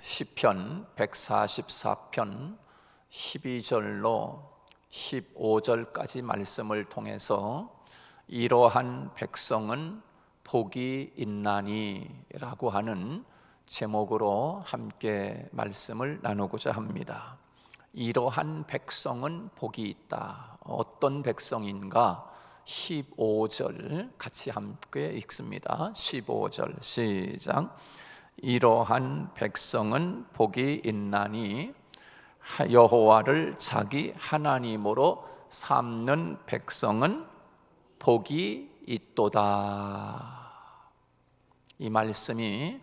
시편 144편 12절로 15절까지 말씀을 통해서 이러한 백성은 복이 있나니 라고 하는 제목으로 함께 말씀을 나누고자 합니다. 이러한 백성은 복이 있다. 어떤 백성인가? 15절 같이 함께 읽습니다. 15절 시작. 이러한 백성은 복이 있나니 여호와를 자기 하나님으로 삼는 백성은 복이 있도다. 이 말씀이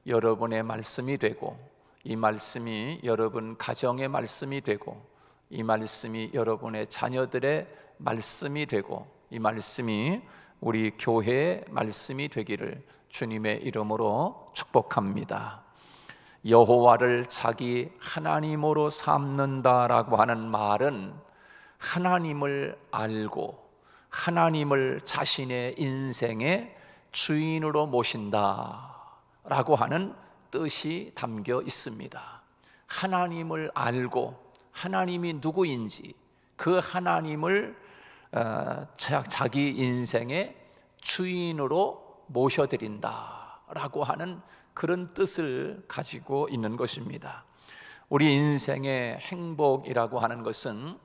여러분의 말씀이 되고, 이 말씀이 여러분 가정의 말씀이 되고, 이 말씀이 여러분의 자녀들의 말씀이 되고, 이 말씀이 우리 교회의 말씀이 되기를 주님의 이름으로 축복합니다. 여호와를 자기 하나님으로 삼는다라고 하는 말은 하나님을 알고 하나님을 자신의 인생의 주인으로 모신다라고 하는 뜻이 담겨 있습니다. 하나님을 알고 하나님이 누구인지 그 하나님을 자기 인생의 주인으로 모셔드린다라고 하는 그런 뜻을 가지고 있는 것입니다. 우리 인생의 행복이라고 하는 것은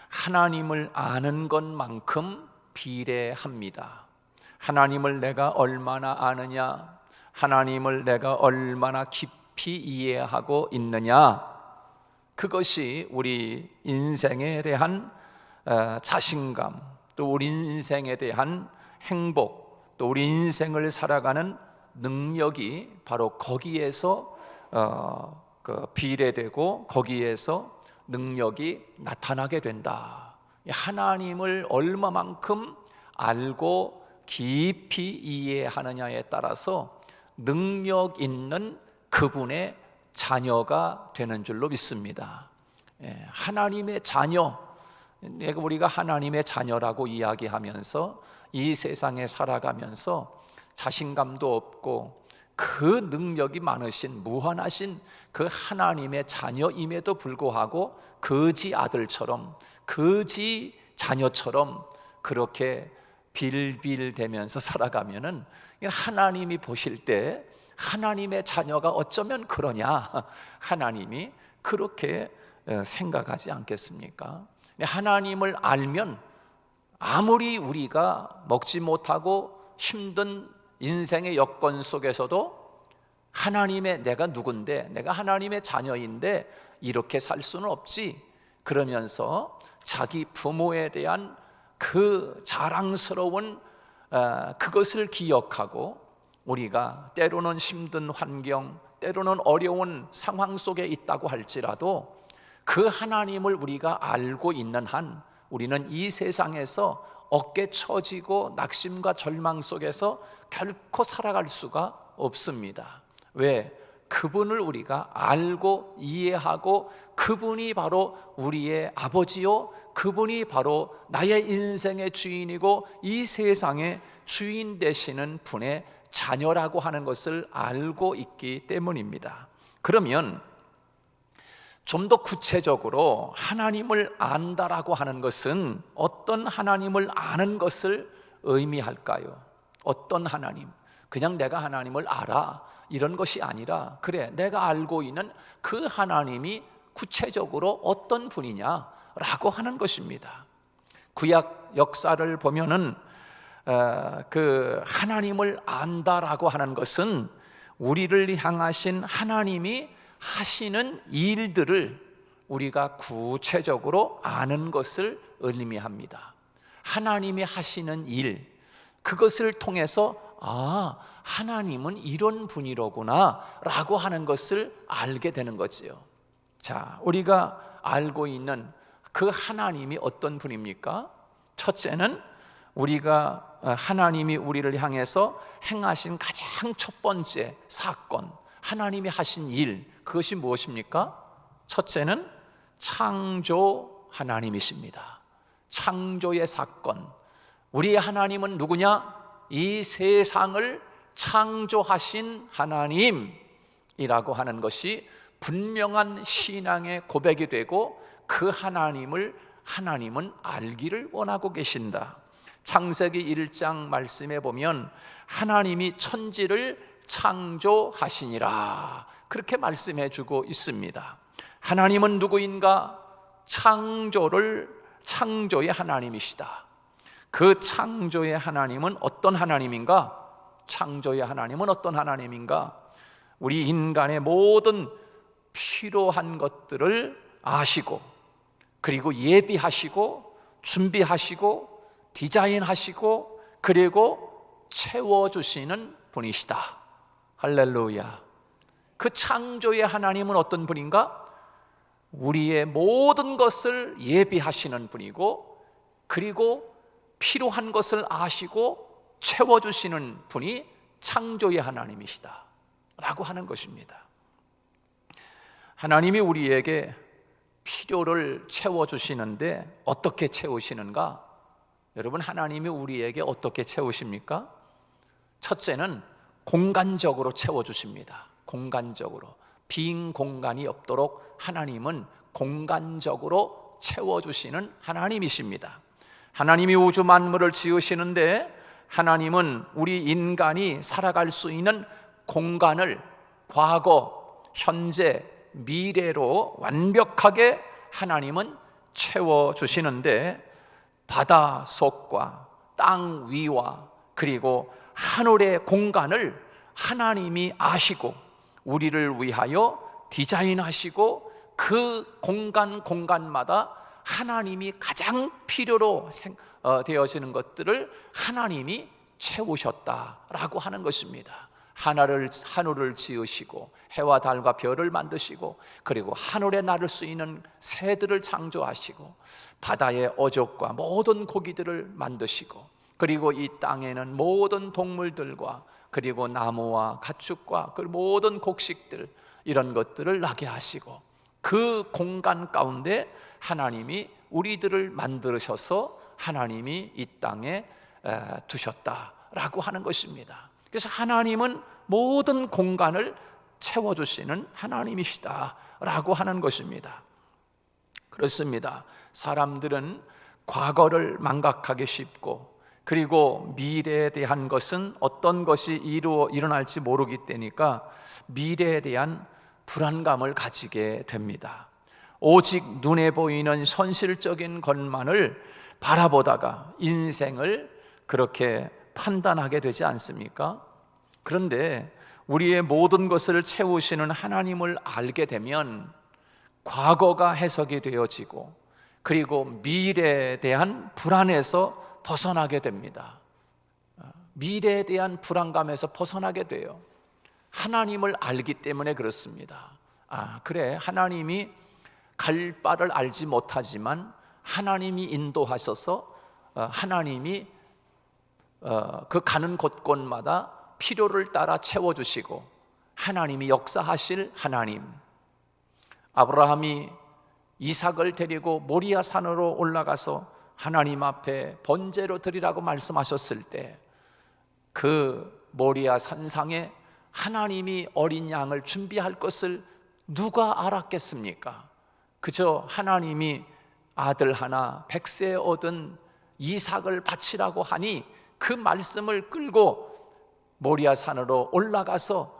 하나님을 아는 것만큼 비례합니다. 하나님을 내가 얼마나 아느냐, 하나님을 내가 얼마나 깊이 이해하고 있느냐, 그것이 우리 인생에 대한 자신감, 또 우리 인생에 대한 행복, 또 우리 인생을 살아가는 능력이 바로 거기에서 비례되고 거기에서 능력이 나타나게 된다. 하나님을 얼마만큼 알고 깊이 이해하느냐에 따라서 능력 있는 그분의 자녀가 되는 줄로 믿습니다. 하나님의 자녀, 우리가 하나님의 자녀라고 이야기하면서 이 세상에 살아가면서 자신감도 없고 그 능력이 많으신 무한하신 그 하나님의 자녀임에도 불구하고 거지 아들처럼 거지 자녀처럼 그렇게 빌빌대면서 살아가면은 하나님이 보실 때 하나님의 자녀가 어쩌면 그러냐, 하나님이 그렇게 생각하지 않겠습니까? 하나님을 알면 아무리 우리가 먹지 못하고 힘든 인생의 여건 속에서도 하나님의 내가 누군데, 내가 하나님의 자녀인데 이렇게 살 수는 없지, 그러면서 자기 부모에 대한 그 자랑스러운 그것을 기억하고 우리가 때로는 힘든 환경, 때로는 어려운 상황 속에 있다고 할지라도 그 하나님을 우리가 알고 있는 한 우리는 이 세상에서 어깨 처지고 낙심과 절망 속에서 결코 살아갈 수가 없습니다. 왜? 그분을 우리가 알고 이해하고 그분이 바로 우리의 아버지요, 그분이 바로 나의 인생의 주인이고 이 세상의 주인 되시는 분의 자녀라고 하는 것을 알고 있기 때문입니다. 그러면 좀 더 구체적으로 하나님을 안다라고 하는 것은 어떤 하나님을 아는 것을 의미할까요? 어떤 하나님? 그냥 내가 하나님을 알아 이런 것이 아니라, 그래, 내가 알고 있는 그 하나님이 구체적으로 어떤 분이냐라고 하는 것입니다. 구약 역사를 보면은 그 하나님을 안다라고 하는 것은 우리를 향하신 하나님이 하시는 일들을 우리가 구체적으로 아는 것을 의미합니다. 하나님이 하시는 일, 그것을 통해서 하나님은 이런 분이로구나 라고 하는 것을 알게 되는 거지요. 자, 우리가 알고 있는 그 하나님이 어떤 분입니까? 첫째는 우리가 하나님이 우리를 향해서 행하신 가장 첫 번째 사건, 하나님이 하신 일, 그것이 무엇입니까? 첫째는 창조 하나님이십니다. 창조의 사건. 우리의 하나님은 누구냐? 이 세상을 창조하신 하나님, 하나님이라고 하는 것이 분명한 신앙의 고백이 되고 그 하나님은 알기를 원하고 계신다. 창세기 1장 말씀에 보면 하나님이 천지를 창조하시니라 그렇게 말씀해 주고 있습니다. 하나님은 누구인가? 창조의 하나님이시다. 그 창조의 하나님은 어떤 하나님인가? 창조의 하나님은 어떤 하나님인가? 우리 인간의 모든 필요한 것들을 아시고 그리고 예비하시고 준비하시고 디자인하시고 그리고 채워주시는 분이시다. 할렐루야. 그 창조의 하나님은 어떤 분인가? 우리의 모든 것을 예비하시는 분이고 그리고 필요한 것을 아시고 채워주시는 분이 창조의 하나님이시다 라고 하는 것입니다. 하나님이 우리에게 필요를 채워주시는데 어떻게 채우시는가? 여러분, 하나님이 우리에게 어떻게 채우십니까? 첫째는 공간적으로 채워주십니다. 공간적으로. 빈 공간이 없도록 하나님은 공간적으로 채워주시는 하나님이십니다. 하나님이 우주 만물을 지으시는데 하나님은 우리 인간이 살아갈 수 있는 공간을 과거, 현재, 미래로 완벽하게 하나님은 채워주시는데 바다 속과 땅 위와 그리고 하늘의 공간을 하나님이 아시고 우리를 위하여 디자인하시고 그 공간마다 하나님이 가장 필요로 되어지는 것들을 하나님이 채우셨다라고 하는 것입니다. 하늘을 지으시고 해와 달과 별을 만드시고 그리고 하늘에 날을 수 있는 새들을 창조하시고 바다의 어족과 모든 고기들을 만드시고 그리고 이 땅에는 모든 동물들과 그리고 나무와 가축과 그 모든 곡식들 이런 것들을 나게 하시고 그 공간 가운데 하나님이 우리들을 만드셔서 하나님이 이 땅에 두셨다라고 하는 것입니다. 그래서 하나님은 모든 공간을 채워주시는 하나님이시다라고 하는 것입니다. 그렇습니다. 사람들은 과거를 망각하기 쉽고 그리고 미래에 대한 것은 어떤 것이 일어날지 모르기 때니까 미래에 대한 불안감을 가지게 됩니다. 오직 눈에 보이는 현실적인 것만을 바라보다가 인생을 그렇게 판단하게 되지 않습니까? 그런데 우리의 모든 것을 채우시는 하나님을 알게 되면 과거가 해석이 되어지고 그리고 미래에 대한 불안에서 벗어나게 됩니다. 미래에 대한 불안감에서 벗어나게 돼요. 하나님을 알기 때문에 그렇습니다. 그래, 하나님이 갈 바를 알지 못하지만 하나님이 인도하셔서 하나님이 그 가는 곳곳마다 필요를 따라 채워주시고 하나님이 역사하실 하나님. 아브라함이 이삭을 데리고 모리아 산으로 올라가서 하나님 앞에 번제로 드리라고 말씀하셨을 때 그 모리아 산상에 하나님이 어린 양을 준비할 것을 누가 알았겠습니까? 그저 하나님이 아들 하나 100세 얻은 이삭을 바치라고 하니 그 말씀을 끌고 모리아 산으로 올라가서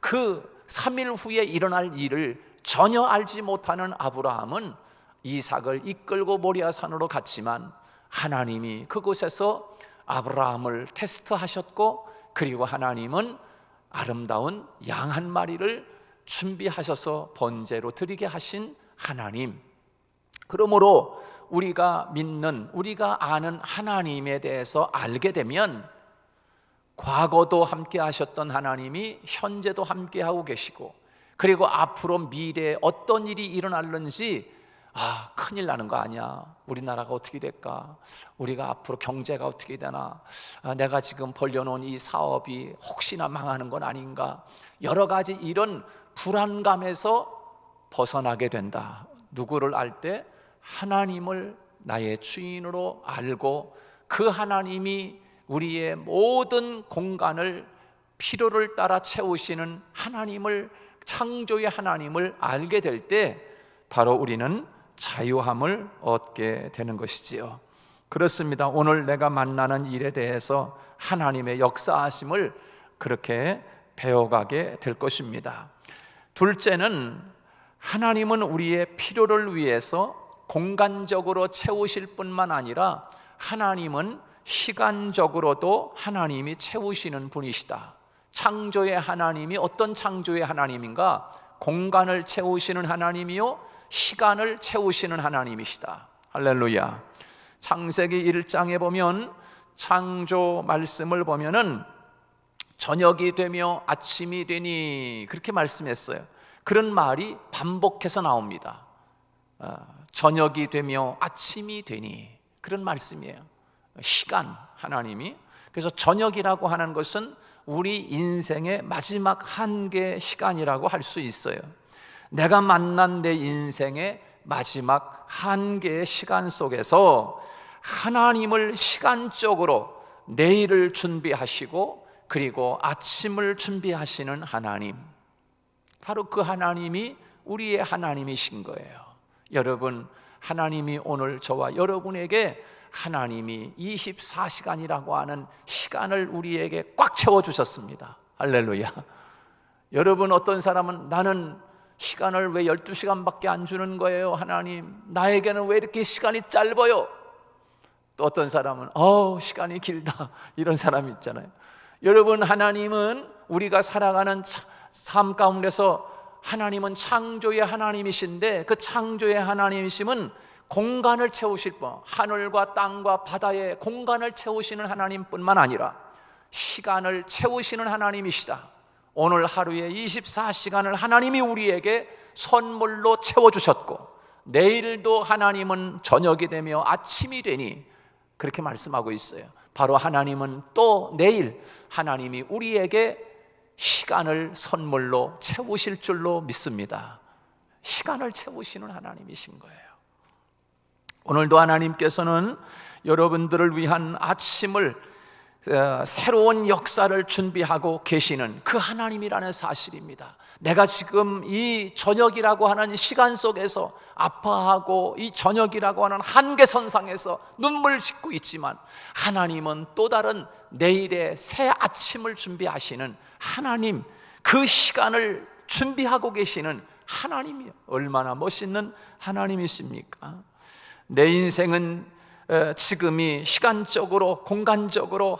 그 3일 후에 일어날 일을 전혀 알지 못하는 아브라함은 이삭을 이끌고 모리아 산으로 갔지만 하나님이 그곳에서 아브라함을 테스트하셨고 그리고 하나님은 아름다운 양 한 마리를 준비하셔서 번제로 드리게 하신 하나님. 그러므로 우리가 믿는, 우리가 아는 하나님에 대해서 알게 되면 과거도 함께 하셨던 하나님이 현재도 함께 하고 계시고 그리고 앞으로 미래에 어떤 일이 일어날는지 큰일 나는 거 아니야. 우리나라가 어떻게 될까? 우리가 앞으로 경제가 어떻게 되나? 내가 지금 벌려놓은 이 사업이 혹시나 망하는 건 아닌가? 여러 가지 이런 불안감에서 벗어나게 된다. 누구를 알 때? 하나님을 나의 주인으로 알고 그 하나님이 우리의 모든 공간을 필요를 따라 채우시는 하나님을, 창조의 하나님을 알게 될 때 바로 우리는 자유함을 얻게 되는 것이지요. 그렇습니다. 오늘 내가 만나는 일에 대해서 하나님의 역사하심을 그렇게 배워가게 될 것입니다. 둘째는, 하나님은 우리의 필요를 위해서 공간적으로 채우실 뿐만 아니라 하나님은 시간적으로도 하나님이 채우시는 분이시다. 창조의 하나님이 어떤 창조의 하나님인가? 공간을 채우시는 하나님이요, 시간을 채우시는 하나님이시다. 할렐루야. 창세기 1장에 보면, 창조 말씀을 보면은 저녁이 되며 아침이 되니 그렇게 말씀했어요. 그런 말이 반복해서 나옵니다. 저녁이 되며 아침이 되니, 그런 말씀이에요. 시간, 하나님이. 그래서 저녁이라고 하는 것은 우리 인생의 마지막 한계 시간이라고 할 수 있어요. 내가 만난 내 인생의 마지막 한계의 시간 속에서 하나님을 시간적으로 내일을 준비하시고 그리고 아침을 준비하시는 하나님, 바로 그 하나님이 우리의 하나님이신 거예요. 여러분, 하나님이 오늘 저와 여러분에게 하나님이 24시간이라고 하는 시간을 우리에게 꽉 채워주셨습니다. 할렐루야. 여러분, 어떤 사람은 나는 시간을 왜 12시간밖에 안 주는 거예요? 하나님, 나에게는 왜 이렇게 시간이 짧아요? 또 어떤 사람은 시간이 길다, 이런 사람이 있잖아요. 여러분, 하나님은 우리가 살아가는 삶 가운데서 하나님은 창조의 하나님이신데, 그 창조의 하나님이심은 공간을 채우실 분, 하늘과 땅과 바다의 공간을 채우시는 하나님뿐만 아니라 시간을 채우시는 하나님이시다. 오늘 하루에 24시간을 하나님이 우리에게 선물로 채워주셨고, 내일도 하나님은 저녁이 되며 아침이 되니 그렇게 말씀하고 있어요. 바로 하나님은 또 내일 하나님이 우리에게 시간을 선물로 채우실 줄로 믿습니다. 시간을 채우시는 하나님이신 거예요. 오늘도 하나님께서는 여러분들을 위한 아침을, 새로운 역사를 준비하고 계시는 그 하나님이라는 사실입니다. 내가 지금 이 저녁이라고 하는 시간 속에서 아파하고 이 저녁이라고 하는 한계선상에서 눈물 짓고 있지만, 하나님은 또 다른 내일의 새 아침을 준비하시는 하나님, 그 시간을 준비하고 계시는 하나님이 얼마나 멋있는 하나님이십니까? 내 인생은 지금이 시간적으로 공간적으로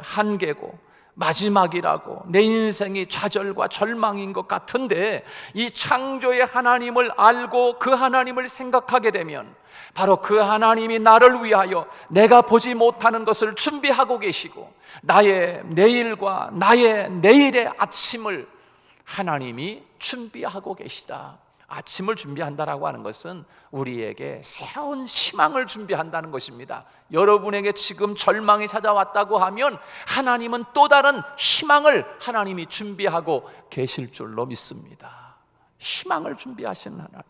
한계고 마지막이라고, 내 인생이 좌절과 절망인 것 같은데, 이 창조의 하나님을 알고 그 하나님을 생각하게 되면 바로 그 하나님이 나를 위하여 내가 보지 못하는 것을 준비하고 계시고, 나의 내일과 나의 내일의 아침을 하나님이 준비하고 계시다. 아침을 준비한다라고 하는 것은 우리에게 새로운 희망을 준비한다는 것입니다. 여러분에게 지금 절망이 찾아왔다고 하면 하나님은 또 다른 희망을 하나님이 준비하고 계실 줄로 믿습니다. 희망을 준비하시는 하나님,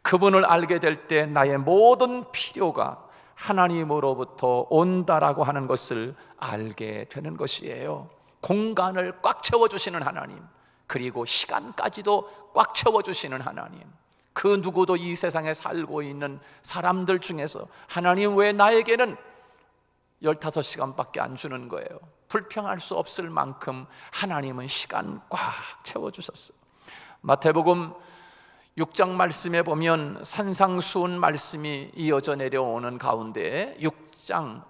그분을 알게 될 때 나의 모든 필요가 하나님으로부터 온다라고 하는 것을 알게 되는 것이에요. 공간을 꽉 채워주시는 하나님, 그리고 시간까지도 꽉 채워주시는 하나님, 그 누구도 이 세상에 살고 있는 사람들 중에서 하나님 왜 나에게는 15시간밖에 안 주는 거예요? 불평할 수 없을 만큼 하나님은 시간 꽉 채워주셨어요. 마태복음 6장 말씀에 보면 산상수훈 말씀이 이어져 내려오는 가운데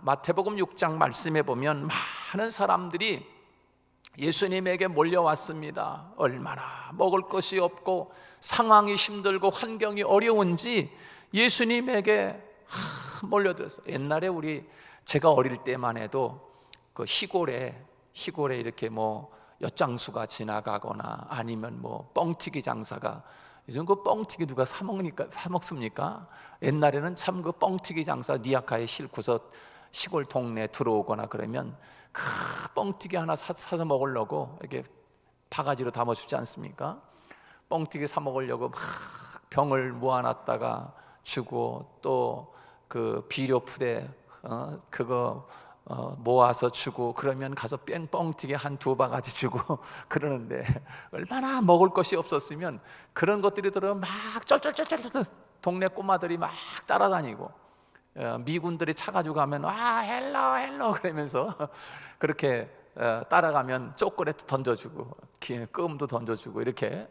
마태복음 6장 말씀에 보면 많은 사람들이 예수님에게 몰려왔습니다. 얼마나 먹을 것이 없고 상황이 힘들고 환경이 어려운지 예수님에게 몰려들었어요. 옛날에 제가 어릴 때만 해도 그 시골에 이렇게 엿장수가 지나가거나 아니면 뻥튀기 장사가, 요즘 그 뻥튀기 누가 사 먹습니까? 옛날에는 참 그 뻥튀기 장사 니아카에 싣고서 시골 동네 들어오거나 그러면 그 뻥튀기 하나 사서 먹으려고 이렇게 바가지로 담아주지 않습니까? 뻥튀기 사 먹으려고 막 병을 모아놨다가 주고, 또 그 비료 푸대 그거 모아서 주고, 그러면 가서 뺑뻥튀기 한 2바가지 주고 그러는데, 얼마나 먹을 것이 없었으면 그런 것들이 들어오면 막 쩔쩔쩔쩔 동네 꼬마들이 막 따라다니고, 미군들이 차 가지고 가면 헬로 그러면서 그렇게 따라가면 초콜릿도 던져주고 껌도 던져주고, 이렇게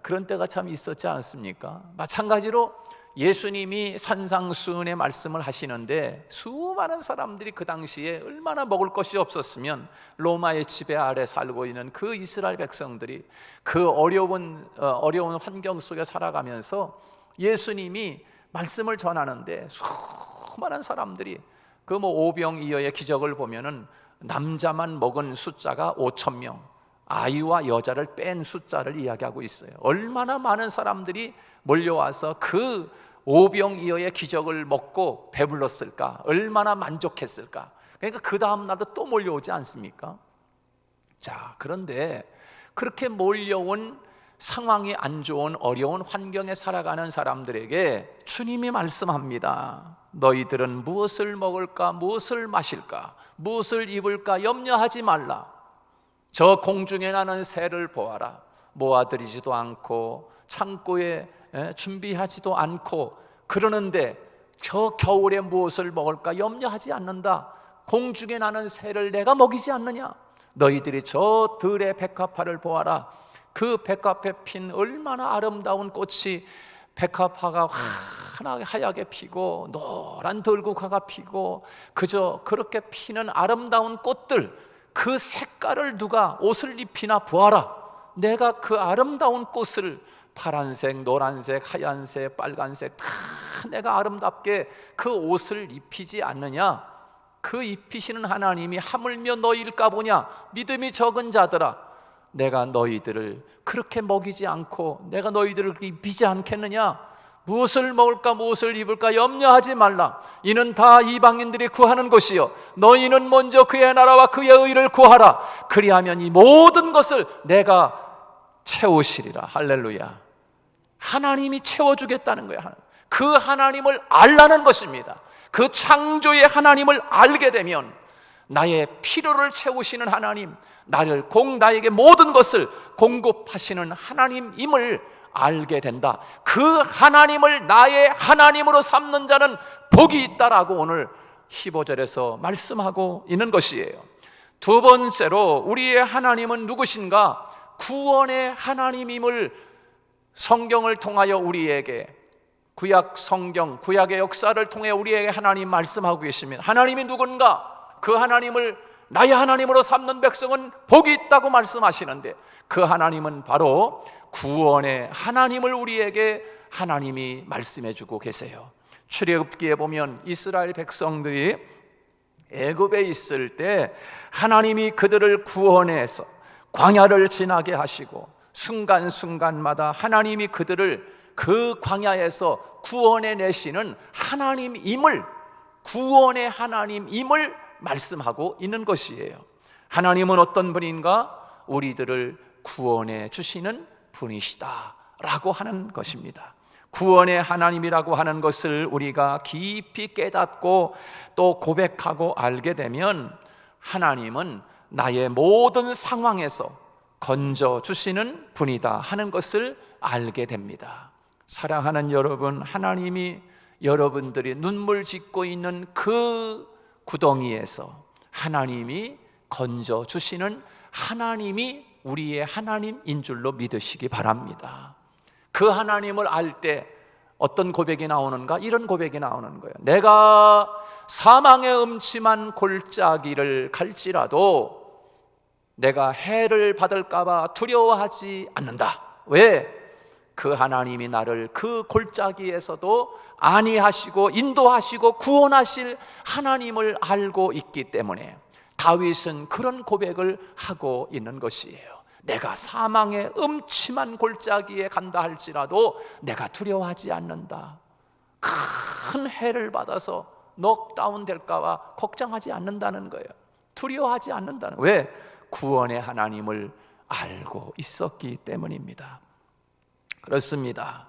그런 때가 참 있었지 않습니까? 마찬가지로 예수님이 산상수훈의 말씀을 하시는데, 수많은 사람들이 그 당시에 얼마나 먹을 것이 없었으면 로마의 지배 아래 살고 있는 그 이스라엘 백성들이 그 어려운 환경 속에 살아가면서 예수님이 말씀을 전하는데, 수많은 사람들이 그 오병이어의 기적을 보면은 남자만 먹은 숫자가 5,000명, 아이와 여자를 뺀 숫자를 이야기하고 있어요. 얼마나 많은 사람들이 몰려와서 그 오병이어의 기적을 먹고 배불렀을까, 얼마나 만족했을까. 그러니까 그 다음 날도 또 몰려오지 않습니까? 자, 그런데 그렇게 몰려온 상황이 안 좋은 어려운 환경에 살아가는 사람들에게 주님이 말씀합니다. 너희들은 무엇을 먹을까, 무엇을 마실까, 무엇을 입을까 염려하지 말라. 저 공중에 나는 새를 보아라. 모아들이지도 않고 창고에 준비하지도 않고 그러는데 저 겨울에 무엇을 먹을까 염려하지 않는다. 공중에 나는 새를 내가 먹이지 않느냐. 너희들이 저 들의 백합화를 보아라. 그 백합에 핀 얼마나 아름다운 꽃이, 백합화가 환하게 하얗게 피고 노란 들국화가 피고, 그저 그렇게 피는 아름다운 꽃들, 그 색깔을 누가 옷을 입히나 보아라. 내가 그 아름다운 꽃을 파란색, 노란색, 하얀색, 빨간색 다 내가 아름답게 그 옷을 입히지 않느냐. 그 입히시는 하나님이 하물며 너희일까 보냐. 믿음이 적은 자들아, 내가 너희들을 그렇게 먹이지 않고 내가 너희들을 입히지 않겠느냐. 무엇을 먹을까 무엇을 입을까 염려하지 말라. 이는 다 이방인들이 구하는 것이요 너희는 먼저 그의 나라와 그의 의를 구하라. 그리하면 이 모든 것을 내가 채우시리라. 할렐루야. 하나님이 채워주겠다는 거예요. 그 하나님을 알라는 것입니다. 그 창조의 하나님을 알게 되면 나의 필요를 채우시는 하나님, 나에게 모든 것을 공급하시는 하나님임을 알게 된다. 그 하나님을 나의 하나님으로 삼는 자는 복이 있다라고 오늘 15절에서 말씀하고 있는 것이에요. 두 번째로 우리의 하나님은 누구신가? 구원의 하나님임을 성경을 통하여 우리에게, 구약 성경, 구약의 역사를 통해 우리에게 하나님 말씀하고 계십니다. 하나님이 누군가? 그 하나님을 나의 하나님으로 삼는 백성은 복이 있다고 말씀하시는데, 그 하나님은 바로 구원의 하나님을 우리에게 하나님이 말씀해 주고 계세요. 출애굽기에 보면 이스라엘 백성들이 애굽에 있을 때 하나님이 그들을 구원해서 광야를 지나게 하시고, 순간순간마다 하나님이 그들을 그 광야에서 구원해 내시는 하나님임을, 구원의 하나님임을 말씀하고 있는 것이에요. 하나님은 어떤 분인가? 우리들을 구원해 주시는 분이시다 라고 하는 것입니다. 구원의 하나님이라고 하는 것을 우리가 깊이 깨닫고 또 고백하고 알게 되면, 하나님은 나의 모든 상황에서 건져 주시는 분이다 하는 것을 알게 됩니다. 사랑하는 여러분, 하나님이 여러분들이 눈물 짓고 있는 그 구덩이에서 하나님이 건져 주시는 하나님이 우리의 하나님인 줄로 믿으시기 바랍니다. 그 하나님을 알 때 어떤 고백이 나오는가? 이런 고백이 나오는 거예요. 내가 사망의 음침한 골짜기를 갈지라도 내가 해를 받을까 봐 두려워하지 않는다. 왜? 그 하나님이 나를 그 골짜기에서도 안위하시고 인도하시고 구원하실 하나님을 알고 있기 때문에 다윗은 그런 고백을 하고 있는 것이에요. 내가 사망의 음침한 골짜기에 간다 할지라도 내가 두려워하지 않는다. 큰 해를 받아서 넉다운 될까 봐 걱정하지 않는다는 거예요. 두려워하지 않는다는 거예요. 왜? 구원의 하나님을 알고 있었기 때문입니다. 그렇습니다.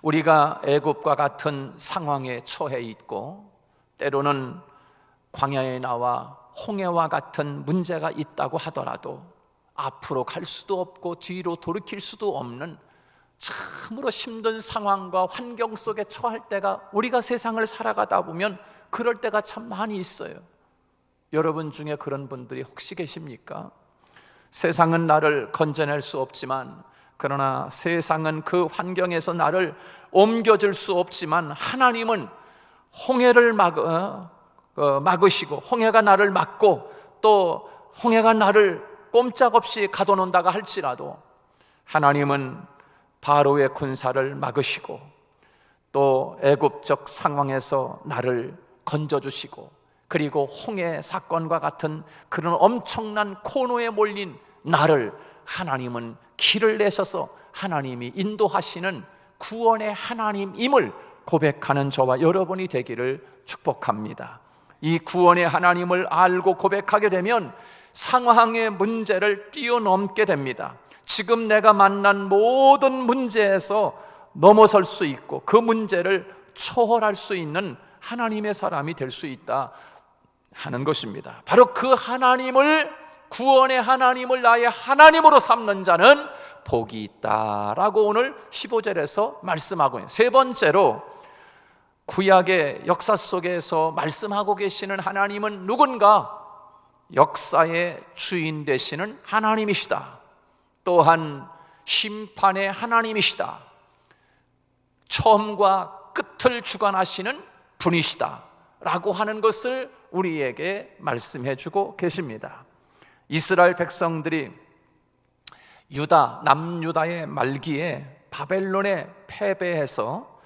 우리가 애굽과 같은 상황에 처해 있고, 때로는 광야에 나와 홍해와 같은 문제가 있다고 하더라도 앞으로 갈 수도 없고 뒤로 돌이킬 수도 없는 참으로 힘든 상황과 환경 속에 처할 때가, 우리가 세상을 살아가다 보면 그럴 때가 참 많이 있어요. 여러분 중에 그런 분들이 혹시 계십니까? 세상은 나를 건져낼 수 없지만, 그러나 세상은 그 환경에서 나를 옮겨줄 수 없지만, 하나님은 홍해를 막으시고, 홍해가 나를 막고, 또 홍해가 나를 꼼짝없이 가둬놓는다고 할지라도 하나님은 바로의 군사를 막으시고, 또 애굽적 상황에서 나를 건져주시고, 그리고 홍해 사건과 같은 그런 엄청난 코너에 몰린 나를 하나님은 길을 내셔서 하나님이 인도하시는 구원의 하나님임을 고백하는 저와 여러분이 되기를 축복합니다. 이 구원의 하나님을 알고 고백하게 되면 상황의 문제를 뛰어넘게 됩니다. 지금 내가 만난 모든 문제에서 넘어설 수 있고 그 문제를 초월할 수 있는 하나님의 사람이 될 수 있다 하는 것입니다. 바로 그 하나님을, 구원의 하나님을 나의 하나님으로 삼는 자는 복이 있다라고 오늘 15절에서 말씀하고 있어요. 세 번째로, 구약의 역사 속에서 말씀하고 계시는 하나님은 누군가? 역사의 주인 되시는 하나님이시다. 또한 심판의 하나님이시다. 처음과 끝을 주관하시는 분이시다 라고 하는 것을 우리에게 말씀해 주고 계십니다. 이스라엘 백성들이 남유다의 말기에 바벨론에 패배해서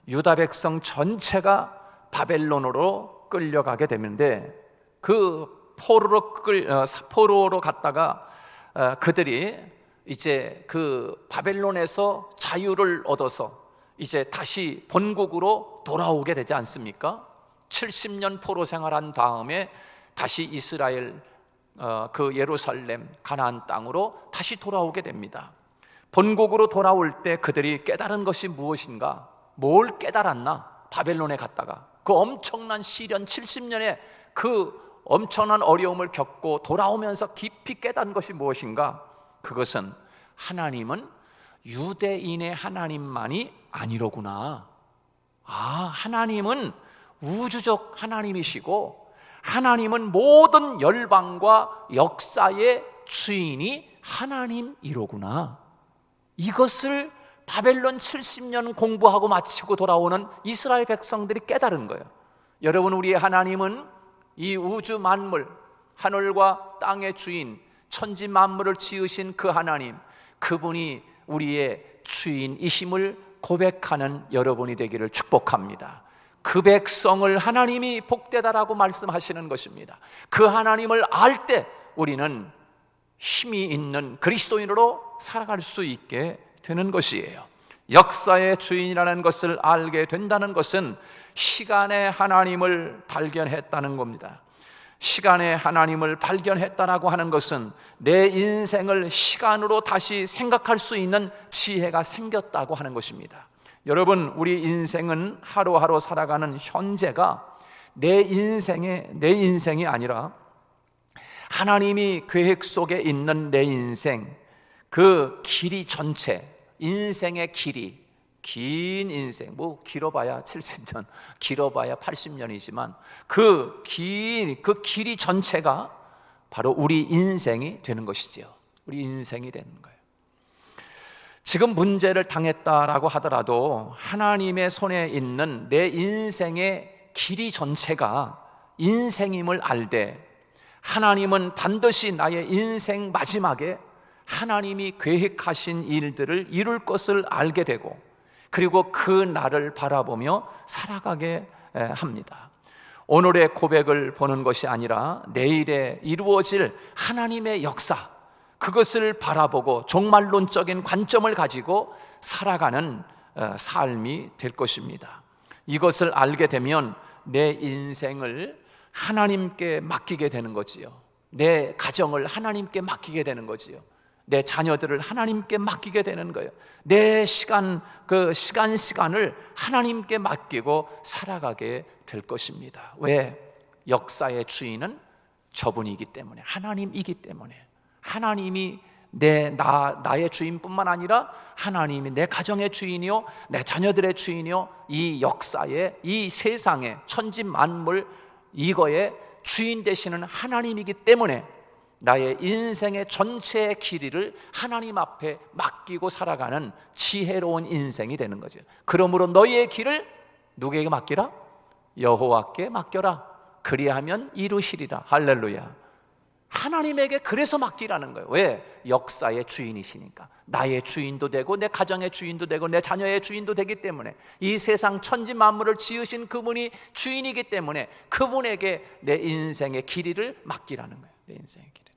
유다 백성 전체가 바벨론으로 끌려가게 되는데, 그 포로로 갔다가 그들이 이제 그 바벨론에서 자유를 얻어서 이제 다시 본국으로 돌아오게 되지 않습니까? 70년 포로 생활한 다음에 다시 이스라엘 그 예루살렘 가나안 땅으로 다시 돌아오게 됩니다. 본국으로 돌아올 때 그들이 깨달은 것이 무엇인가? 뭘 깨달았나? 바벨론에 갔다가 그 엄청난 시련 70년의 그 엄청난 어려움을 겪고 돌아오면서 깊이 깨달은 것이 무엇인가? 그것은 하나님은 유대인의 하나님만이 아니로구나. 하나님은 우주적 하나님이시고, 하나님은 모든 열방과 역사의 주인이 하나님이로구나. 이것을 바벨론 70년 공부하고 마치고 돌아오는 이스라엘 백성들이 깨달은 거예요. 여러분, 우리의 하나님은 이 우주 만물, 하늘과 땅의 주인, 천지 만물을 지으신 그 하나님, 그분이 우리의 주인이심을 고백하는 여러분이 되기를 축복합니다. 그 백성을 하나님이 복되다라고 말씀하시는 것입니다. 그 하나님을 알 때 우리는 힘이 있는 그리스도인으로 살아갈 수 있게 되는 것이에요. 역사의 주인이라는 것을 알게 된다는 것은 시간의 하나님을 발견했다는 겁니다. 시간의 하나님을 발견했다라고 하는 것은 내 인생을 시간으로 다시 생각할 수 있는 지혜가 생겼다고 하는 것입니다. 여러분, 우리 인생은 하루하루 살아가는 현재가 내 인생이 아니라 하나님이 계획 속에 있는 내 인생, 그 길이 전체, 인생의 길이, 긴 인생, 길어봐야 70년, 길어봐야 80년이지만 그 길이 전체가 바로 우리 인생이 되는 것이지요. 우리 인생이 되는 거예요. 지금 문제를 당했다라고 하더라도 하나님의 손에 있는 내 인생의 길이 전체가 인생임을 알되, 하나님은 반드시 나의 인생 마지막에 하나님이 계획하신 일들을 이룰 것을 알게 되고, 그리고 그 날을 바라보며 살아가게 합니다. 오늘의 고백을 보는 것이 아니라 내일에 이루어질 하나님의 역사, 그것을 바라보고 종말론적인 관점을 가지고 살아가는 삶이 될 것입니다. 이것을 알게 되면 내 인생을 하나님께 맡기게 되는 거지요. 내 가정을 하나님께 맡기게 되는 거지요. 내 자녀들을 하나님께 맡기게 되는 거예요. 내 시간을 하나님께 맡기고 살아가게 될 것입니다. 왜? 역사의 주인은 저분이기 때문에, 하나님이기 때문에, 하나님이 나의 주인뿐만 아니라 하나님이 내 가정의 주인이요, 내 자녀들의 주인이요, 이 역사의, 이 세상의 천지 만물 이거의 주인 되시는 하나님이기 때문에 나의 인생의 전체의 길이를 하나님 앞에 맡기고 살아가는 지혜로운 인생이 되는 거죠. 그러므로 너희의 길을 누구에게 맡기라? 여호와께 맡겨라. 그리하면 이루시리라. 할렐루야. 하나님에게 그래서 맡기라는 거예요. 왜? 역사의 주인이시니까. 나의 주인도 되고 내 가정의 주인도 되고 내 자녀의 주인도 되기 때문에, 이 세상 천지 만물을 지으신 그분이 주인이기 때문에 그분에게 내 인생의 길이를 맡기라는 거예요. 내 인생의 길이를.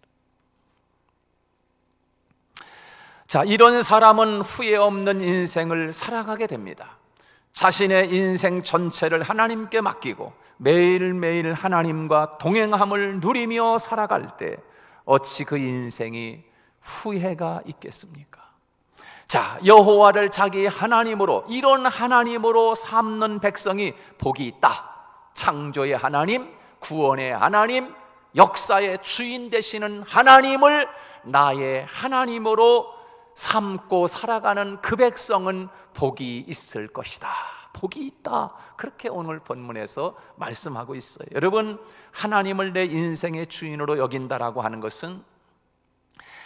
자, 이런 사람은 후회 없는 인생을 살아가게 됩니다. 자신의 인생 전체를 하나님께 맡기고 매일매일 하나님과 동행함을 누리며 살아갈 때 어찌 그 인생이 후회가 있겠습니까? 자, 여호와를 자기 하나님으로, 이런 하나님으로 삼는 백성이 복이 있다. 창조의 하나님, 구원의 하나님, 역사의 주인 되시는 하나님을 나의 하나님으로 삼고 살아가는 그 백성은 복이 있을 것이다. 복이 있다. 그렇게 오늘 본문에서 말씀하고 있어요. 여러분, 하나님을 내 인생의 주인으로 여긴다라고 하는 것은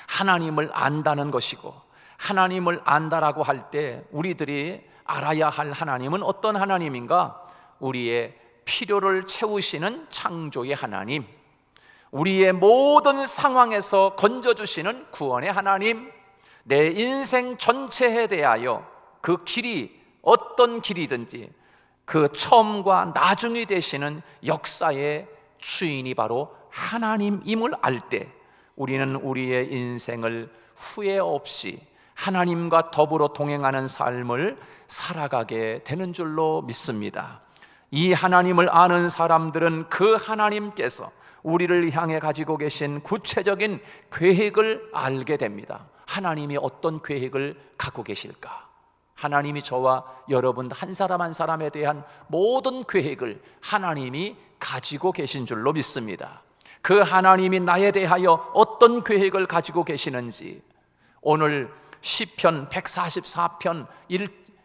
하나님을 안다는 것이고, 하나님을 안다라고 할 때 우리들이 알아야 할 하나님은 어떤 하나님인가? 우리의 필요를 채우시는 창조의 하나님, 우리의 모든 상황에서 건져주시는 구원의 하나님, 내 인생 전체에 대하여 그 길이 어떤 길이든지 그 처음과 나중이 되시는 역사의 주인이 바로 하나님임을 알 때 우리는 우리의 인생을 후회 없이 하나님과 더불어 동행하는 삶을 살아가게 되는 줄로 믿습니다. 이 하나님을 아는 사람들은 그 하나님께서 우리를 향해 가지고 계신 구체적인 계획을 알게 됩니다. 하나님이 어떤 계획을 갖고 계실까? 하나님이 저와 여러분 한 사람 한 사람에 대한 모든 계획을 하나님이 가지고 계신 줄로 믿습니다. 그 하나님이 나에 대하여 어떤 계획을 가지고 계시는지 오늘 시편 144편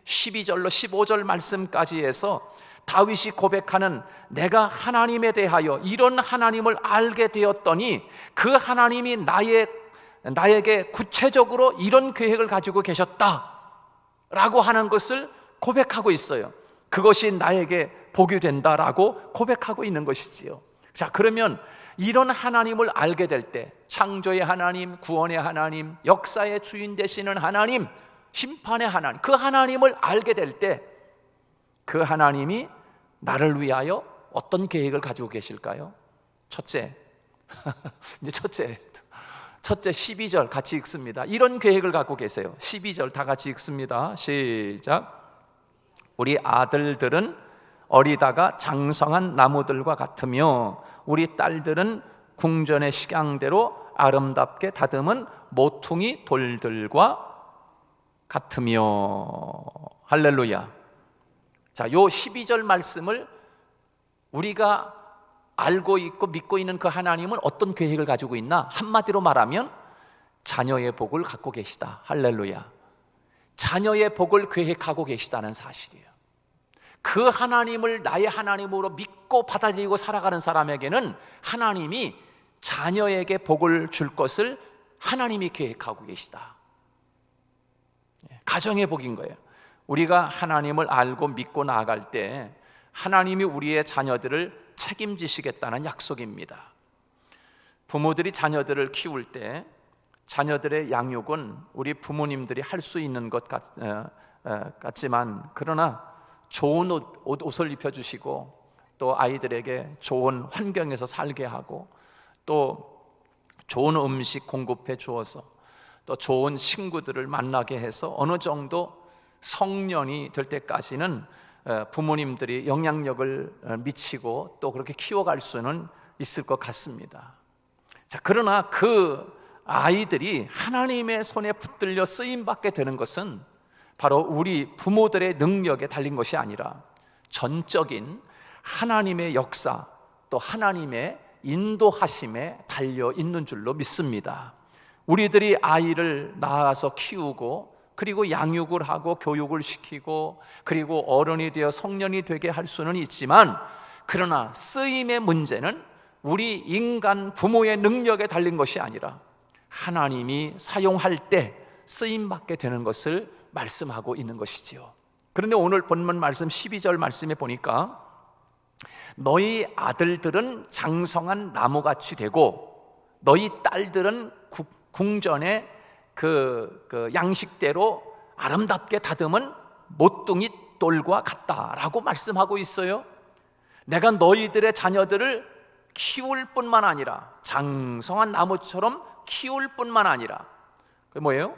12절로 15절 말씀까지 해서 다윗이 고백하는, 내가 하나님에 대하여 이런 하나님을 알게 되었더니 그 하나님이 나에게 구체적으로 이런 계획을 가지고 계셨다라고 하는 것을 고백하고 있어요. 그것이 나에게 복이 된다라고 고백하고 있는 것이지요. 자, 그러면 이런 하나님을 알게 될 때, 창조의 하나님, 구원의 하나님, 역사의 주인 되시는 하나님, 심판의 하나님, 그 하나님을 알게 될 때 그 하나님이 나를 위하여 어떤 계획을 가지고 계실까요? 첫째, 이제 첫째 12절 같이 읽습니다. 이런 계획을 갖고 계세요. 12절 다 같이 읽습니다. 시작. 우리 아들들은 어리다가 장성한 나무들과 같으며 우리 딸들은 궁전의 식양대로 아름답게 다듬은 모퉁이 돌들과 같으며. 할렐루야. 자, 요 12절 말씀을 우리가 알고 있고 믿고 있는 그 하나님은 어떤 계획을 가지고 있나? 한마디로 말하면 자녀의 복을 갖고 계시다. 할렐루야. 자녀의 복을 계획하고 계시다는 사실이에요. 그 하나님을 나의 하나님으로 믿고 받아들이고 살아가는 사람에게는 하나님이 자녀에게 복을 줄 것을 하나님이 계획하고 계시다. 가정의 복인 거예요. 우리가 하나님을 알고 믿고 나아갈 때 하나님이 우리의 자녀들을 책임지시겠다는 약속입니다. 부모들이 자녀들을 키울 때 자녀들의 양육은 우리 부모님들이 할 수 있는 것 같지만, 그러나 좋은 옷을 입혀주시고 또 아이들에게 좋은 환경에서 살게 하고 또 좋은 음식 공급해 주어서 또 좋은 친구들을 만나게 해서 어느 정도 성년이 될 때까지는 부모님들이 영향력을 미치고 또 그렇게 키워갈 수는 있을 것 같습니다. 자, 그러나 그 아이들이 하나님의 손에 붙들려 쓰임받게 되는 것은 바로 우리 부모들의 능력에 달린 것이 아니라 전적인 하나님의 역사, 또 하나님의 인도하심에 달려 있는 줄로 믿습니다. 우리들이 아이를 낳아서 키우고 그리고 양육을 하고 교육을 시키고 그리고 어른이 되어 성년이 되게 할 수는 있지만, 그러나 쓰임의 문제는 우리 인간 부모의 능력에 달린 것이 아니라 하나님이 사용할 때 쓰임받게 되는 것을 말씀하고 있는 것이지요. 그런데 오늘 본문 말씀 12절 말씀에 보니까 너희 아들들은 장성한 나무같이 되고 너희 딸들은 궁전의 그 양식대로 아름답게 다듬은 모퉁이 돌과 같다라고 말씀하고 있어요. 내가 너희들의 자녀들을 키울 뿐만 아니라 장성한 나무처럼 키울 뿐만 아니라, 그게 뭐예요?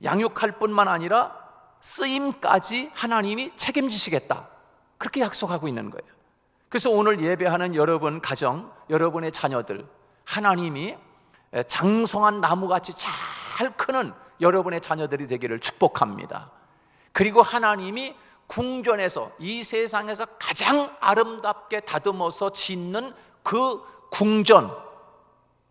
양육할 뿐만 아니라 쓰임까지 하나님이 책임지시겠다, 그렇게 약속하고 있는 거예요. 그래서 오늘 예배하는 여러분 가정, 여러분의 자녀들, 하나님이 장성한 나무같이 잘 크는 여러분의 자녀들이 되기를 축복합니다. 그리고 하나님이 궁전에서, 이 세상에서 가장 아름답게 다듬어서 짓는 그 궁전,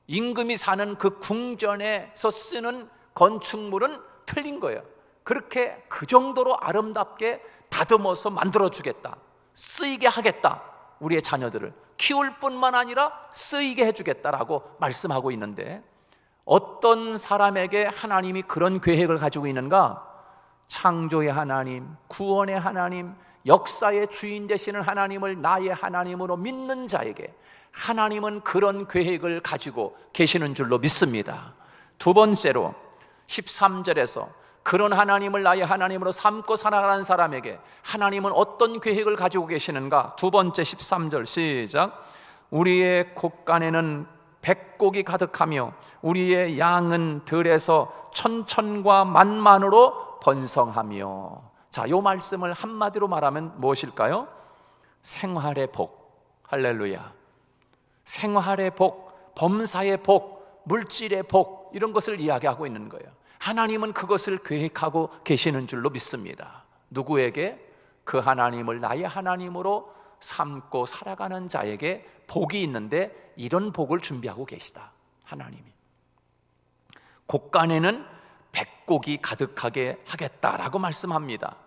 임금이 사는 그 궁전에서 쓰는 건축물은 틀린 거예요. 그렇게 그 정도로 아름답게 다듬어서 만들어주겠다, 쓰이게 하겠다, 우리의 자녀들을 키울 뿐만 아니라 쓰이게 해주겠다라고 말씀하고 있는데, 어떤 사람에게 하나님이 그런 계획을 가지고 있는가? 창조의 하나님, 구원의 하나님, 역사의 주인 되시는 하나님을 나의 하나님으로 믿는 자에게 하나님은 그런 계획을 가지고 계시는 줄로 믿습니다. 두 번째로 13절에서 그런 하나님을 나의 하나님으로 삼고 살아가는 사람에게 하나님은 어떤 계획을 가지고 계시는가? 두 번째 13절 시작. 우리의 곳간에는 백곡이 가득하며 우리의 양은 들에서 천천과 만만으로 번성하며. 자, 이 말씀을 한마디로 말하면 무엇일까요? 생활의 복. 할렐루야. 생활의 복, 범사의 복, 물질의 복, 이런 것을 이야기하고 있는 거예요. 하나님은 그것을 계획하고 계시는 줄로 믿습니다. 누구에게? 그 하나님을 나의 하나님으로 삼고 살아가는 자에게 복이 있는데, 이런 복을 준비하고 계시다, 하나님이. 곳간에는 백곡이 가득하게 하겠다라고 말씀합니다.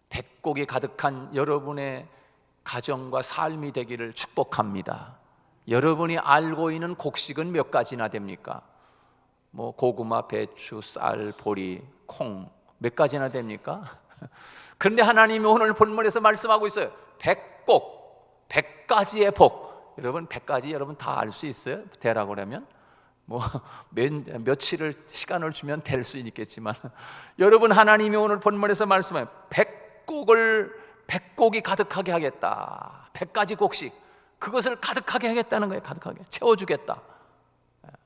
백곡이 가득한 여러분의 가정과 삶이 되기를 축복합니다. 여러분이 알고 있는 곡식은 몇 가지나 됩니까? 뭐 고구마, 배추, 쌀, 보리, 콩, 몇 가지나 됩니까? 그런데 하나님이 오늘 본문에서 말씀하고 있어요. 백곡, 100가지의 복. 여러분 100가지 여러분 다 알 수 있어요? 되라고 그러면 뭐 며칠을 시간을 주면 될 수 있겠지만, 여러분 하나님이 오늘 본문에서 말씀해요. 백곡이 가득하게 하겠다. 100가지 곡식, 그것을 가득하게 하겠다는 거예요. 가득하게 채워주겠다.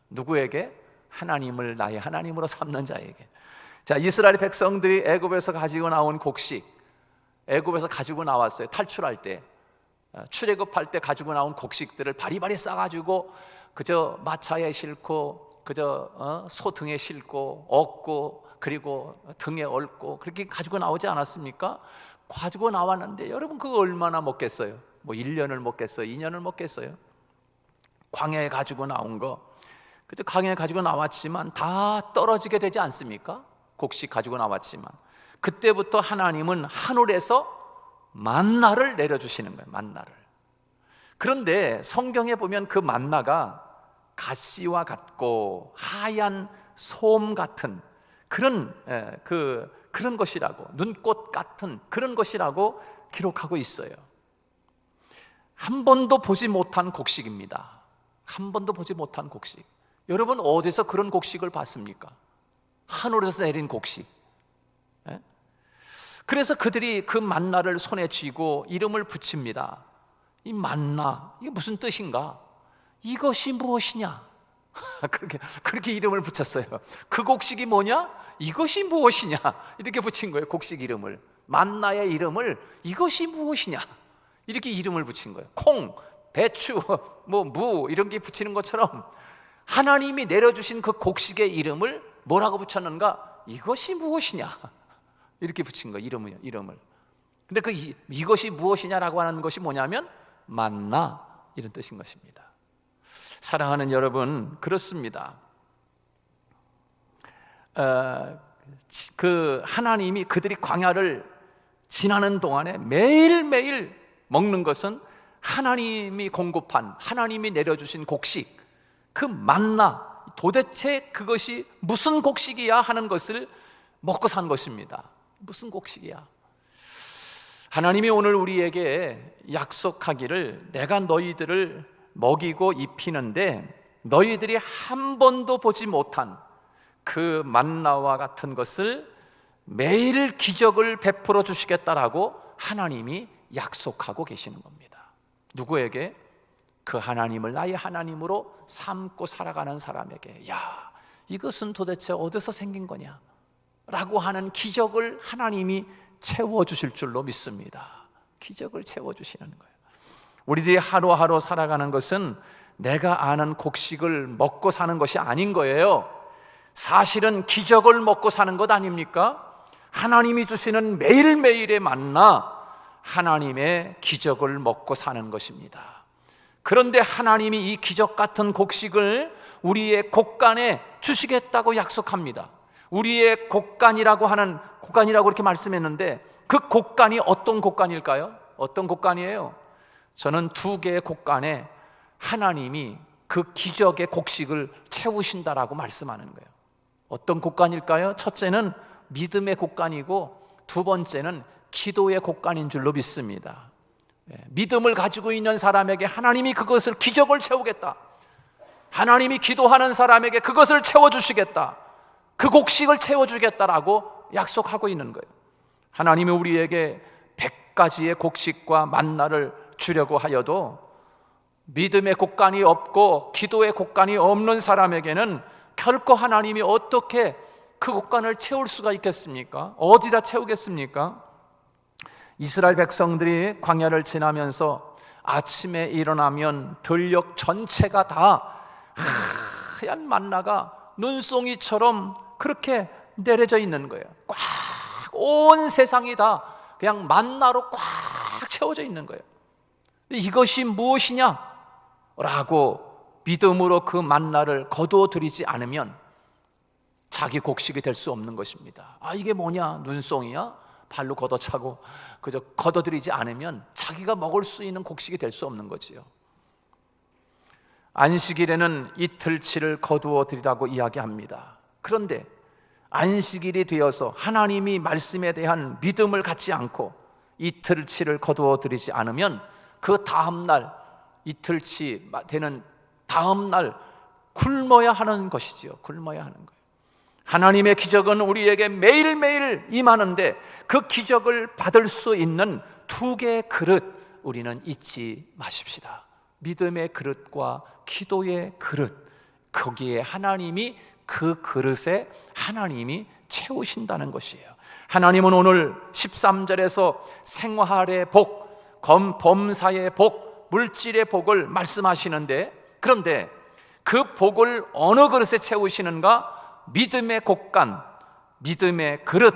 누구에게? 하나님을 나의 하나님으로 삼는 자에게. 자, 이스라엘 백성들이 애굽에서 가지고 나온 곡식, 애굽에서 가지고 나왔어요. 탈출할 때, 출애굽할 때 가지고 나온 곡식들을 바리바리 싸가지고 그저 마차에 싣고 그저 소 등에 싣고 얻고 그리고 등에 얹고 그렇게 가지고 나오지 않았습니까? 가지고 나왔는데 여러분 그거 얼마나 먹겠어요? 뭐 1년을 먹겠어요? 2년을 먹겠어요? 광야에 가지고 나온 거, 그때 광야에 가지고 나왔지만 다 떨어지게 되지 않습니까? 곡식 가지고 나왔지만 그때부터 하나님은 하늘에서 만나를 내려주시는 거예요. 만나를. 그런데 성경에 보면 그 만나가 가시와 같고 하얀 솜 같은 그런 것이라고, 눈꽃 같은 그런 것이라고 기록하고 있어요. 한 번도 보지 못한 곡식입니다. 한 번도 보지 못한 곡식. 여러분 어디서 그런 곡식을 봤습니까? 하늘에서 내린 곡식. 그래서 그들이 그 만나를 손에 쥐고 이름을 붙입니다. 이 만나, 이게 무슨 뜻인가? 이것이 무엇이냐? 그렇게 이름을 붙였어요. 그 곡식이 뭐냐? 이것이 무엇이냐? 이렇게 붙인 거예요. 곡식 이름을, 만나의 이름을 이것이 무엇이냐? 이렇게 이름을 붙인 거예요. 콩, 배추, 뭐 무 이런 게 붙이는 것처럼 하나님이 내려주신 그 곡식의 이름을 뭐라고 붙였는가? 이것이 무엇이냐? 이렇게 붙인 거예요. 이름을. 근데 이것이 무엇이냐라고 하는 것이 뭐냐면 만나, 이런 뜻인 것입니다. 사랑하는 여러분, 그렇습니다. 그 하나님이 그들이 광야를 지나는 동안에 매일매일 먹는 것은 하나님이 공급한, 하나님이 내려주신 곡식, 그 만나, 도대체 그것이 무슨 곡식이야 하는 것을 먹고 산 것입니다. 무슨 곡식이야? 하나님이 오늘 우리에게 약속하기를, 내가 너희들을 먹이고 입히는데 너희들이 한 번도 보지 못한 그 만나와 같은 것을 매일 기적을 베풀어 주시겠다라고 하나님이 약속하고 계시는 겁니다. 누구에게? 그 하나님을 나의 하나님으로 삼고 살아가는 사람에게. 야, 이것은 도대체 어디서 생긴 거냐? 라고 하는 기적을 하나님이 채워주실 줄로 믿습니다. 기적을 채워주시는 거예요. 우리들이 하루하루 살아가는 것은 내가 아는 곡식을 먹고 사는 것이 아닌 거예요. 사실은 기적을 먹고 사는 것 아닙니까? 하나님이 주시는 매일매일의 만나, 하나님의 기적을 먹고 사는 것입니다. 그런데 하나님이 이 기적 같은 곡식을 우리의 곡간에 주시겠다고 약속합니다. 우리의 곡간이라고 하는, 곡간이라고 이렇게 말씀했는데 그 곡간이 어떤 곡간일까요? 어떤 곡간이에요? 저는 두 개의 곡간에 하나님이 그 기적의 곡식을 채우신다라고 말씀하는 거예요. 어떤 곡간일까요? 첫째는 믿음의 곡간이고 두 번째는 기도의 곡간인 줄로 믿습니다. 믿음을 가지고 있는 사람에게 하나님이 그것을, 기적을 채우겠다. 하나님이 기도하는 사람에게 그것을 채워주시겠다. 그 곡식을 채워주겠다라고 약속하고 있는 거예요. 하나님이 우리에게 100가지의 곡식과 만나를 주려고 하여도 믿음의 곡간이 없고 기도의 곡간이 없는 사람에게는 결코 하나님이 어떻게 그 곡간을 채울 수가 있겠습니까? 어디다 채우겠습니까? 이스라엘 백성들이 광야를 지나면서 아침에 일어나면 들녘 전체가 다 하얀 만나가 눈송이처럼 그렇게 내려져 있는 거예요. 꽉 온 세상이 다 그냥 만나로 꽉 채워져 있는 거예요. 이것이 무엇이냐? 라고 믿음으로 그 만나를 거두어 들이지 않으면 자기 곡식이 될 수 없는 것입니다. 아, 이게 뭐냐? 눈송이야? 발로 걷어차고 그저 걷어들이지 않으면 자기가 먹을 수 있는 곡식이 될 수 없는 거지요. 안식일에는 이틀치를 거두어 드리라고 이야기합니다. 그런데 안식일이 되어서 하나님이 말씀에 대한 믿음을 갖지 않고 이틀치를 거두어 드리지 않으면 그 다음날, 이틀치 되는 다음날 굶어야 하는 것이지요. 굶어야 하는 거예요. 하나님의 기적은 우리에게 매일매일 임하는데 그 기적을 받을 수 있는 두 개의 그릇, 우리는 잊지 마십시다. 믿음의 그릇과 기도의 그릇, 거기에 하나님이, 그 그릇에 하나님이 채우신다는 것이에요. 하나님은 오늘 13절에서 생활의 복, 범사의 복, 물질의 복을 말씀하시는데, 그런데 그 복을 어느 그릇에 채우시는가? 믿음의 곡간, 믿음의 그릇,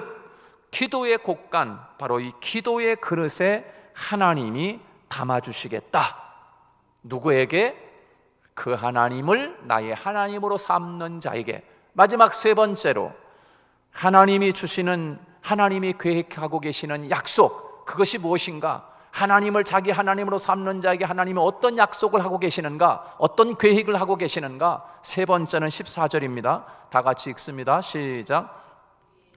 기도의 곡간, 바로 이 기도의 그릇에 하나님이 담아주시겠다. 누구에게? 그 하나님을 나의 하나님으로 삼는 자에게. 마지막 세 번째로 하나님이 주시는, 하나님이 계획하고 계시는 약속, 그것이 무엇인가? 하나님을 자기 하나님으로 삼는 자에게 하나님이 어떤 약속을 하고 계시는가? 어떤 계획을 하고 계시는가? 세 번째는 14절입니다. 다 같이 읽습니다. 시작.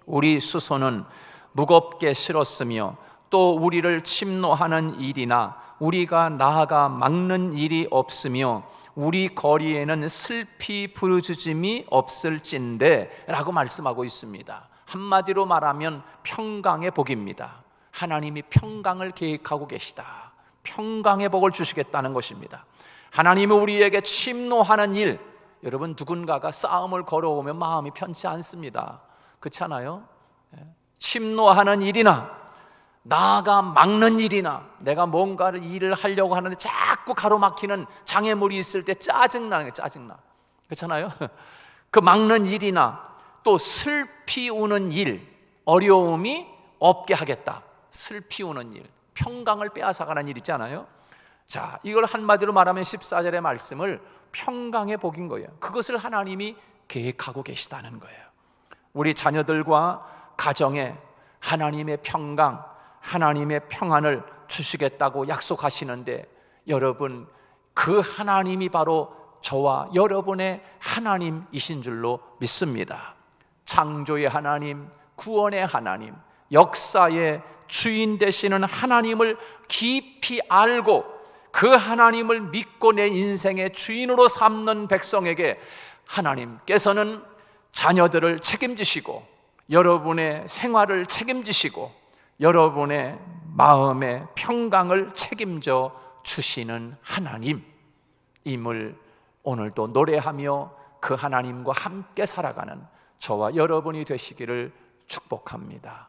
우리 수소는 무겁게 실었으며 또 우리를 침노하는 일이나 우리가 나아가 막는 일이 없으며 우리 거리에는 슬피 부르짖음이 없을진데 라고 말씀하고 있습니다. 한마디로 말하면 평강의 복입니다. 하나님이 평강을 계획하고 계시다. 평강의 복을 주시겠다는 것입니다. 하나님이 우리에게 침노하는 일, 여러분 누군가가 싸움을 걸어오면 마음이 편치 않습니다. 그렇잖아요? 침노하는 일이나 나아가 막는 일이나 내가 뭔가를 일을 하려고 하는데 자꾸 가로막히는 장애물이 있을 때 짜증나는 거예요. 짜증나. 그렇잖아요? 그 막는 일이나 또 슬피 우는 일, 어려움이 없게 하겠다. 슬피 우는 일, 평강을 빼앗아가는 일 있잖아요. 자, 이걸 한마디로 말하면 14절의 말씀을 평강의 복인 거예요. 그것을 하나님이 계획하고 계시다는 거예요. 우리 자녀들과 가정에 하나님의 평강, 하나님의 평안을 주시겠다고 약속하시는데, 여러분, 그 하나님이 바로 저와 여러분의 하나님이신 줄로 믿습니다. 창조의 하나님, 구원의 하나님, 역사의 주인 되시는 하나님을 깊이 알고 그 하나님을 믿고 내 인생의 주인으로 삼는 백성에게 하나님께서는 자녀들을 책임지시고 여러분의 생활을 책임지시고 여러분의 마음의 평강을 책임져 주시는 하나님임을 오늘도 노래하며 그 하나님과 함께 살아가는 저와 여러분이 되시기를 축복합니다.